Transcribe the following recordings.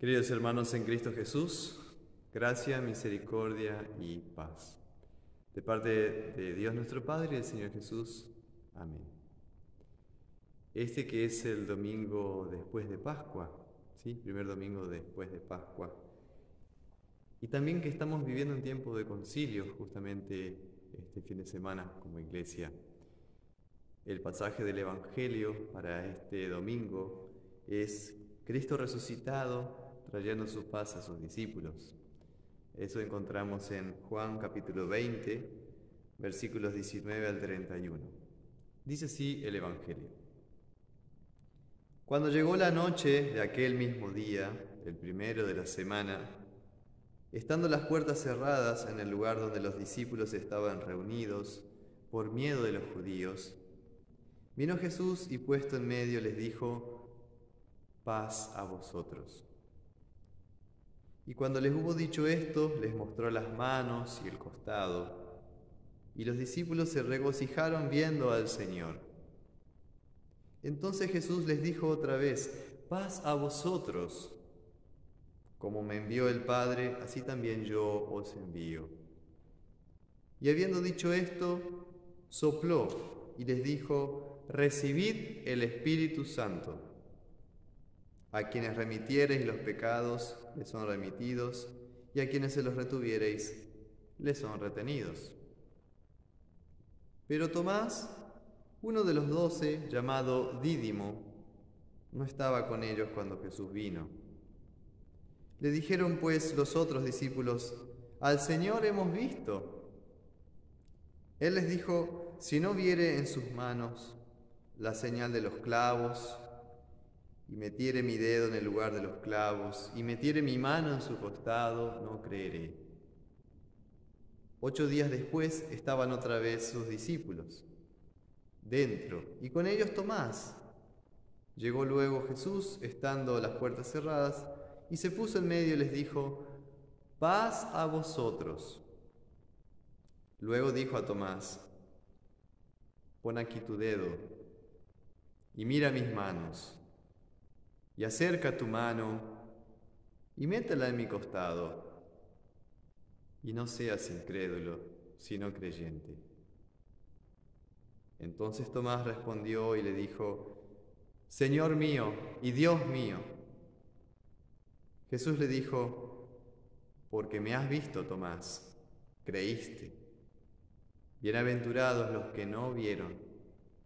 Queridos hermanos en Cristo Jesús, gracia, misericordia y paz. De parte de Dios nuestro Padre y del Señor Jesús. Amén. Este que es el domingo después de Pascua, ¿sí? Primer domingo después de Pascua. Y también que estamos viviendo un tiempo de concilio justamente este fin de semana como iglesia. El pasaje del Evangelio para este domingo es Cristo resucitado trayendo su paz a sus discípulos. Eso encontramos en Juan capítulo 20, versículos 19 al 31. Dice así el Evangelio. Cuando llegó la noche de aquel mismo día, el primero de la semana, estando las puertas cerradas en el lugar donde los discípulos estaban reunidos, por miedo de los judíos, vino Jesús y puesto en medio les dijo: paz a vosotros. Y cuando les hubo dicho esto, les mostró las manos y el costado, y los discípulos se regocijaron viendo al Señor. Entonces Jesús les dijo otra vez: paz a vosotros. Como me envió el Padre, así también yo os envío. Y habiendo dicho esto, sopló y les dijo: recibid el Espíritu Santo. A quienes remitiereis los pecados, les son remitidos, y a quienes se los retuviereis, les son retenidos. Pero Tomás, uno de los 12, llamado Dídimo, no estaba con ellos cuando Jesús vino. Le dijeron pues los otros discípulos: al Señor hemos visto. Él les dijo: si no viere en sus manos la señal de los clavos, y metiere mi dedo en el lugar de los clavos, y metiere mi mano en su costado, no creeré. 8 días después estaban otra vez sus discípulos dentro, y con ellos Tomás. Llegó luego Jesús, estando las puertas cerradas, y se puso en medio y les dijo: paz a vosotros. Luego dijo a Tomás: pon aquí tu dedo, y mira mis manos, y acerca tu mano, y métela en mi costado, y no seas incrédulo, sino creyente. Entonces Tomás respondió y le dijo: Señor mío y Dios mío. Jesús le dijo: porque me has visto, Tomás, creíste. Bienaventurados los que no vieron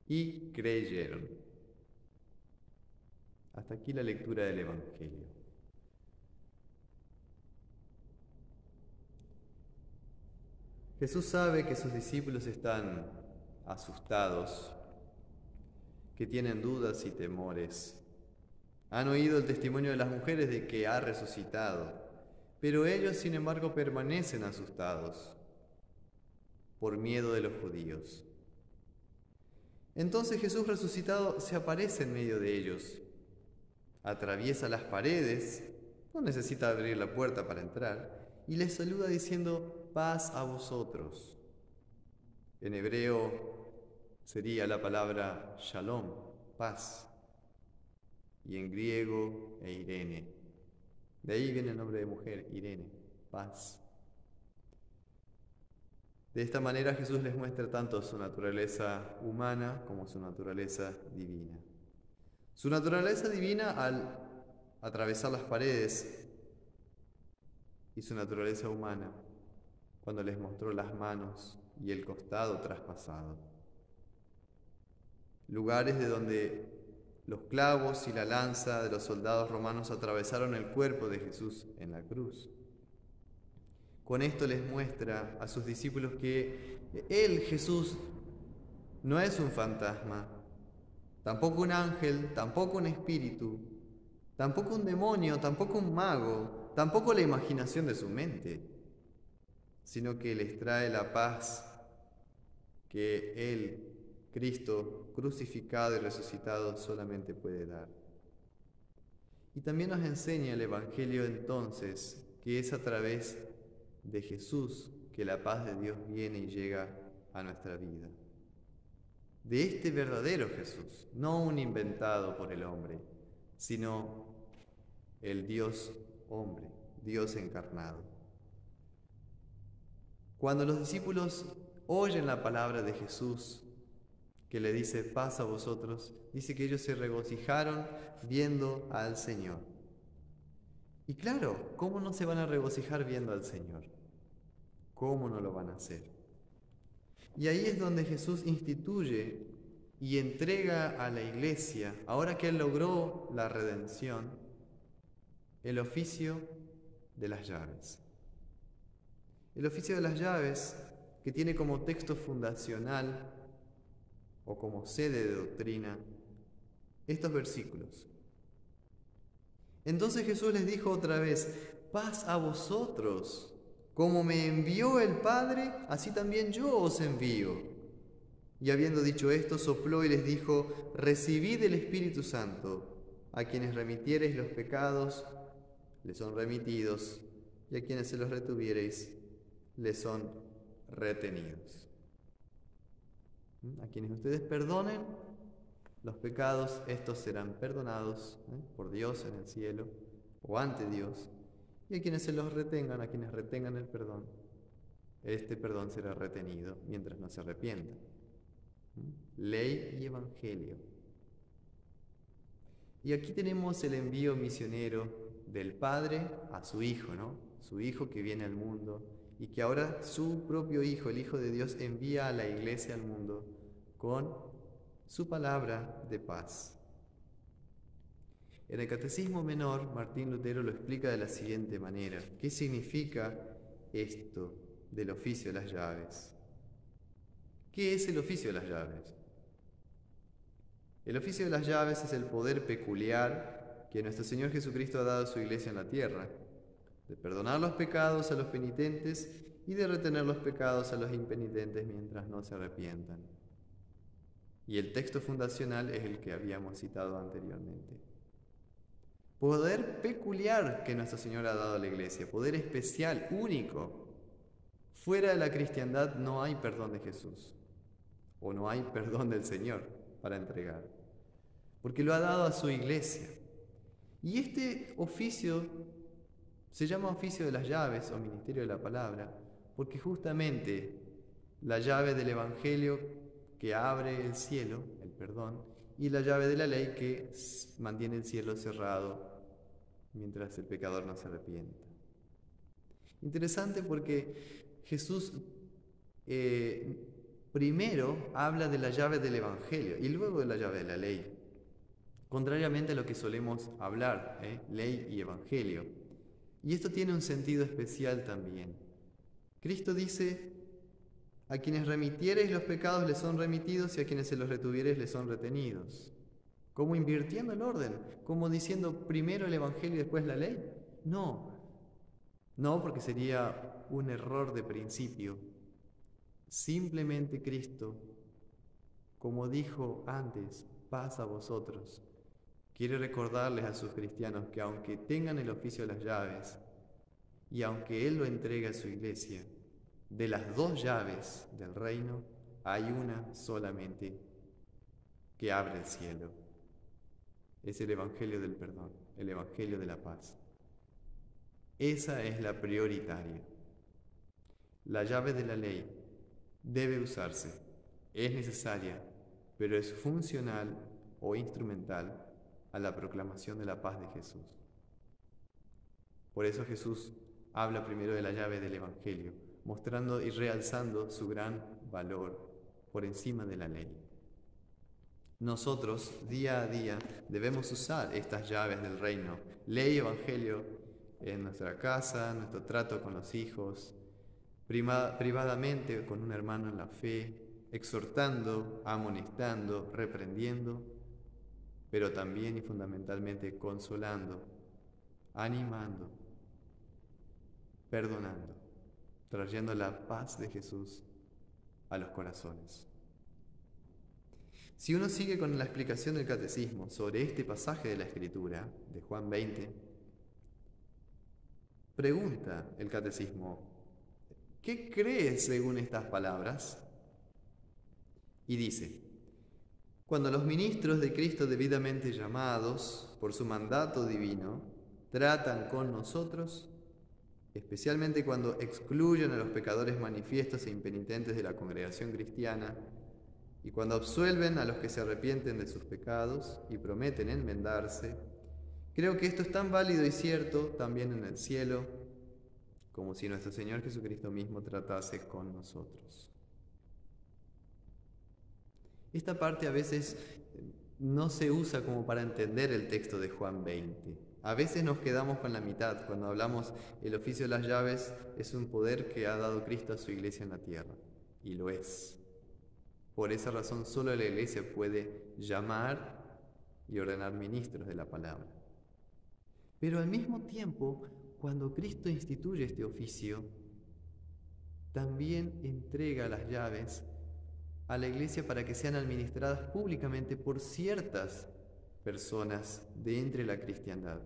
y creyeron. Hasta aquí la lectura del Evangelio. Jesús sabe que sus discípulos están asustados, que tienen dudas y temores. Han oído el testimonio de las mujeres de que ha resucitado, pero ellos, sin embargo, permanecen asustados por miedo de los judíos. Entonces Jesús resucitado se aparece en medio de ellos, atraviesa las paredes, no necesita abrir la puerta para entrar, y les saluda diciendo: paz a vosotros. En hebreo sería la palabra shalom, paz, y en griego eirene. De ahí viene el nombre de mujer, Irene, paz. De esta manera Jesús les muestra tanto su naturaleza humana como su naturaleza divina. Su naturaleza divina al atravesar las paredes y su naturaleza humana cuando les mostró las manos y el costado traspasado. Lugares de donde los clavos y la lanza de los soldados romanos atravesaron el cuerpo de Jesús en la cruz. Con esto les muestra a sus discípulos que Él, Jesús, no es un fantasma, tampoco un ángel, tampoco un espíritu, tampoco un demonio, tampoco un mago, tampoco la imaginación de su mente, sino que les trae la paz que Él, Cristo, crucificado y resucitado, solamente puede dar. Y también nos enseña el Evangelio entonces que es a través de Jesús que la paz de Dios viene y llega a nuestra vida. De este verdadero Jesús, no un inventado por el hombre, sino el Dios hombre, Dios encarnado. Cuando los discípulos oyen la palabra de Jesús, que le dice paz a vosotros, dice que ellos se regocijaron viendo al Señor. Y claro, ¿cómo no se van a regocijar viendo al Señor? ¿Cómo no lo van a hacer? Y ahí es donde Jesús instituye y entrega a la iglesia, ahora que Él logró la redención, el oficio de las llaves. El oficio de las llaves, que tiene como texto fundacional o como sede de doctrina estos versículos. Entonces Jesús les dijo otra vez: paz a vosotros. Como me envió el Padre, así también yo os envío. Y habiendo dicho esto, sopló y les dijo: recibid el Espíritu Santo. A quienes remitiereis los pecados, les son remitidos, y a quienes se los retuviereis, les son retenidos. A quienes ustedes perdonen los pecados, estos serán perdonados por Dios en el cielo o ante Dios. Y a quienes se los retengan, a quienes retengan el perdón, este perdón será retenido mientras no se arrepientan. Ley y evangelio. Y aquí tenemos el envío misionero del Padre a su Hijo, ¿no? Su Hijo que viene al mundo y que ahora su propio Hijo, el Hijo de Dios, envía a la iglesia al mundo con su palabra de paz. En el Catecismo Menor, Martín Lutero lo explica de la siguiente manera. ¿Qué significa esto del oficio de las llaves? ¿Qué es el oficio de las llaves? El oficio de las llaves es el poder peculiar que nuestro Señor Jesucristo ha dado a su iglesia en la tierra, de perdonar los pecados a los penitentes y de retener los pecados a los impenitentes mientras no se arrepientan. Y el texto fundacional es el que habíamos citado anteriormente. Poder peculiar que nuestro Señor ha dado a la iglesia, poder especial, único. Fuera de la cristiandad no hay perdón de Jesús, o no hay perdón del Señor para entregar, porque lo ha dado a su iglesia. Y este oficio se llama oficio de las llaves o ministerio de la palabra, porque justamente la llave del Evangelio que abre el cielo, el perdón, y la llave de la ley que mantiene el cielo cerrado mientras el pecador no se arrepienta. Interesante porque Jesús primero habla de la llave del Evangelio y luego de la llave de la ley, contrariamente a lo que solemos hablar, ley y Evangelio. Y esto tiene un sentido especial también. Cristo dice: a quienes remitiereis los pecados les son remitidos y a quienes se los retuviereis les son retenidos. Como invirtiendo el orden, como diciendo primero el Evangelio y después la ley. No, porque sería un error de principio. Simplemente Cristo, como dijo antes, paz a vosotros, quiere recordarles a sus cristianos que aunque tengan el oficio de las llaves y aunque Él lo entregue a su iglesia, de las dos llaves del reino hay una solamente que abre el cielo. Es el Evangelio del perdón, el Evangelio de la paz. Esa es la prioritaria. La llave de la ley debe usarse, es necesaria, pero es funcional o instrumental a la proclamación de la paz de Jesús. Por eso Jesús habla primero de la llave del Evangelio, mostrando y realzando su gran valor por encima de la ley. Nosotros, día a día, debemos usar estas llaves del reino, ley y evangelio, en nuestra casa, en nuestro trato con los hijos, privadamente con un hermano en la fe, exhortando, amonestando, reprendiendo, pero también y fundamentalmente consolando, animando, perdonando, trayendo la paz de Jesús a los corazones. Si uno sigue con la explicación del Catecismo sobre este pasaje de la Escritura, de Juan 20, pregunta el Catecismo: ¿qué crees según estas palabras? Y dice: cuando los ministros de Cristo debidamente llamados por su mandato divino tratan con nosotros, especialmente cuando excluyen a los pecadores manifiestos e impenitentes de la congregación cristiana, y cuando absuelven a los que se arrepienten de sus pecados y prometen enmendarse. Creo que esto es tan válido y cierto también en el cielo, como si nuestro Señor Jesucristo mismo tratase con nosotros. Esta parte a veces no se usa como para entender el texto de Juan 20. A veces nos quedamos con la mitad cuando hablamos el oficio de las llaves es un poder que ha dado Cristo a su iglesia en la tierra, y lo es. Por esa razón solo la iglesia puede llamar y ordenar ministros de la palabra. Pero al mismo tiempo, cuando Cristo instituye este oficio, también entrega las llaves a la iglesia para que sean administradas públicamente por ciertas personas de entre la cristiandad.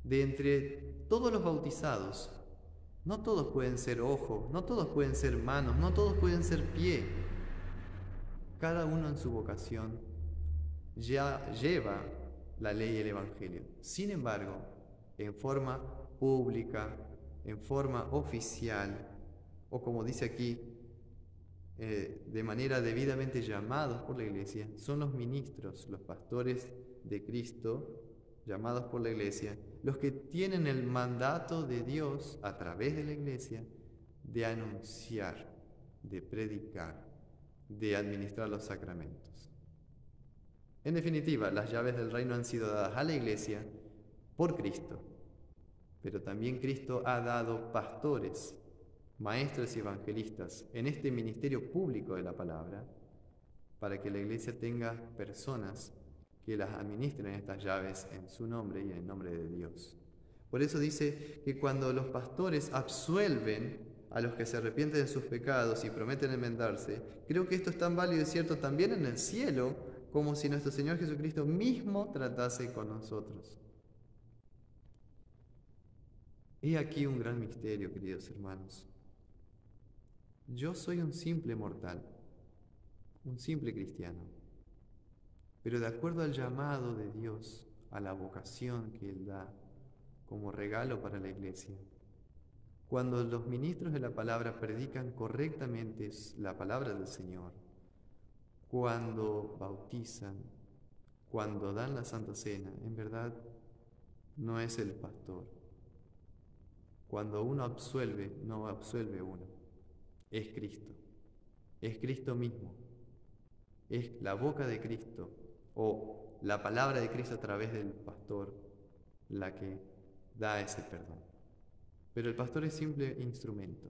De entre todos los bautizados, no todos pueden ser ojo, no todos pueden ser manos, no todos pueden ser pie. Cada uno en su vocación ya lleva la ley y el evangelio. Sin embargo, en forma pública, en forma oficial, o como dice aquí, de manera debidamente llamados por la iglesia, son los ministros, los pastores de Cristo, llamados por la iglesia, los que tienen el mandato de Dios a través de la iglesia de anunciar, de predicar, de administrar los sacramentos. En definitiva, las llaves del reino han sido dadas a la iglesia por Cristo, pero también Cristo ha dado pastores, maestros y evangelistas en este ministerio público de la palabra para que la iglesia tenga personas que las administren estas llaves en su nombre y en el nombre de Dios. Por eso dice que cuando los pastores absuelven a los que se arrepienten de sus pecados y prometen enmendarse, creo que esto es tan válido y cierto también en el cielo como si nuestro Señor Jesucristo mismo tratase con nosotros. He aquí un gran misterio, queridos hermanos. Yo soy un simple mortal, un simple cristiano, pero de acuerdo al llamado de Dios, a la vocación que Él da como regalo para la iglesia, cuando los ministros de la palabra predican correctamente la palabra del Señor, cuando bautizan, cuando dan la Santa Cena, en verdad no es el pastor. Cuando uno absuelve, no absuelve uno, es Cristo mismo, es la boca de Cristo o la palabra de Cristo a través del pastor la que da ese perdón. Pero el pastor es simple instrumento,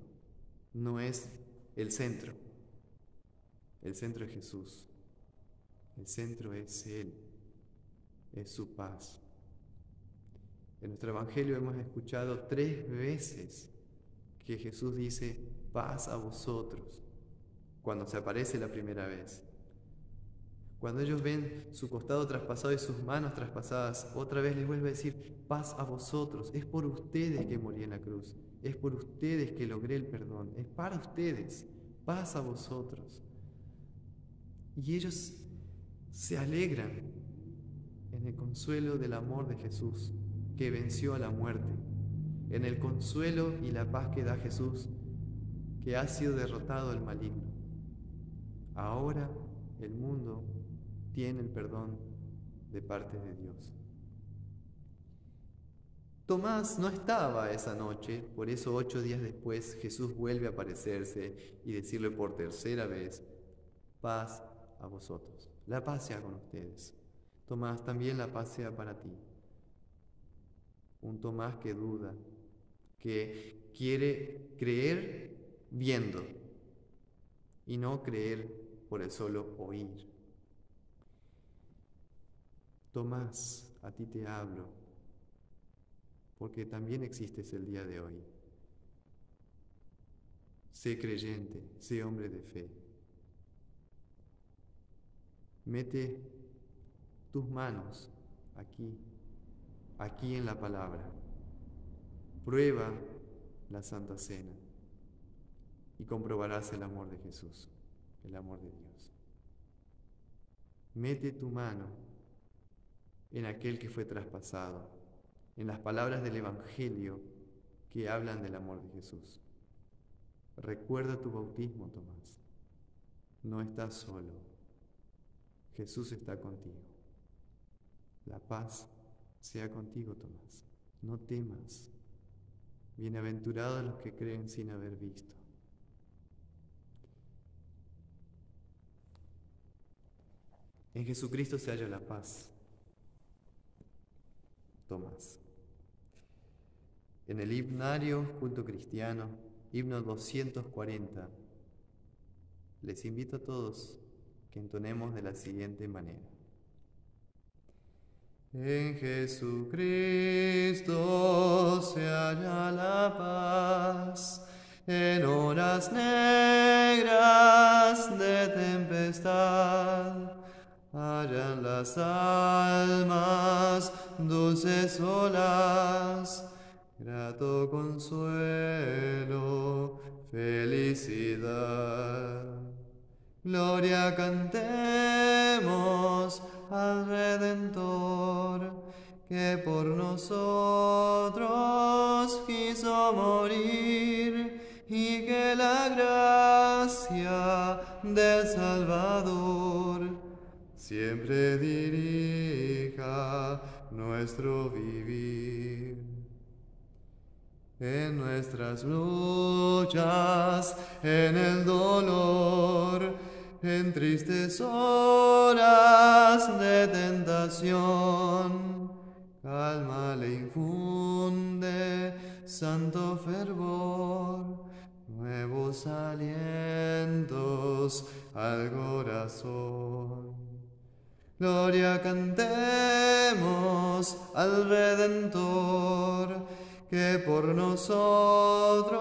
no es el centro. El centro es Jesús, el centro es Él, es su paz. En nuestro Evangelio hemos escuchado 3 veces que Jesús dice, paz a vosotros, cuando se aparece la primera vez. Cuando ellos ven su costado traspasado y sus manos traspasadas, otra vez les vuelve a decir, paz a vosotros. Es por ustedes que morí en la cruz, es por ustedes que logré el perdón, es para ustedes, paz a vosotros. Y ellos se alegran en el consuelo del amor de Jesús, que venció a la muerte, en el consuelo y la paz que da Jesús, que ha sido derrotado el maligno. Ahora el mundo tiene el perdón de parte de Dios. Tomás no estaba esa noche, por eso 8 días después Jesús vuelve a aparecerse y decirle por tercera vez, paz a vosotros, la paz sea con ustedes. Tomás, también la paz sea para ti. Un Tomás que duda, que quiere creer viendo y no creer por el solo oír. Tomás, a ti te hablo, porque también existes el día de hoy. Sé creyente, sé hombre de fe. Mete tus manos aquí en la palabra. Prueba la Santa Cena y comprobarás el amor de Jesús, el amor de Dios. Mete tu mano en aquel que fue traspasado en las palabras del Evangelio que hablan del amor de Jesús. Recuerda tu bautismo, Tomás. No estás solo. Jesús está contigo. La paz sea contigo, Tomás. No temas. Bienaventurados los que creen sin haber visto. En Jesucristo se halla la paz, Tomás. En el himnario Culto Cristiano, himno 240, les invito a todos que entonemos de la siguiente manera. En Jesucristo se halla la paz, en horas negras de tempestad, hallan las almas dulces olas, grato consuelo, felicidad. Gloria cantemos al Redentor, que por nosotros quiso morir, y que la gracia del Salvador siempre dirija nuestro vivir. En nuestras luchas, en el dolor, en tristes horas de tentación, calma le infunde santo fervor, nuevos alientos al corazón. Gloria cantemos al Redentor, que por nosotros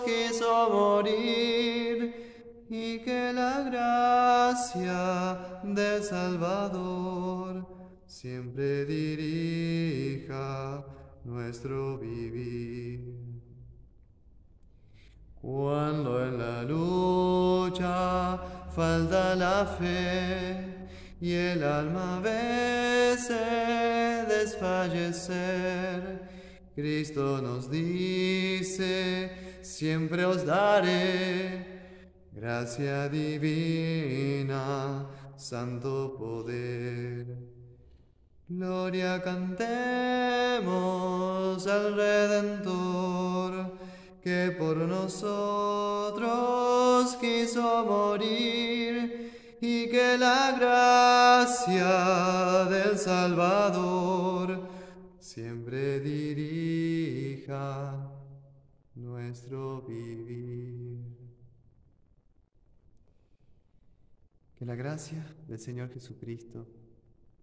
quiso morir, y que la gracia del Salvador siempre dirija nuestro vivir. Cuando en la lucha falta la fe y el alma ve desfallecer, Cristo nos dice: siempre os daré gracia divina, santo poder. Gloria cantemos al Redentor, que por nosotros quiso morir, y que la gracia del Salvador siempre dirija nuestro vivir. Que la gracia del Señor Jesucristo,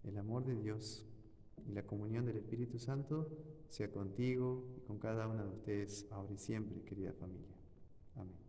el amor de Dios y la comunión del Espíritu Santo sea contigo y con cada uno de ustedes ahora y siempre, querida familia. Amén.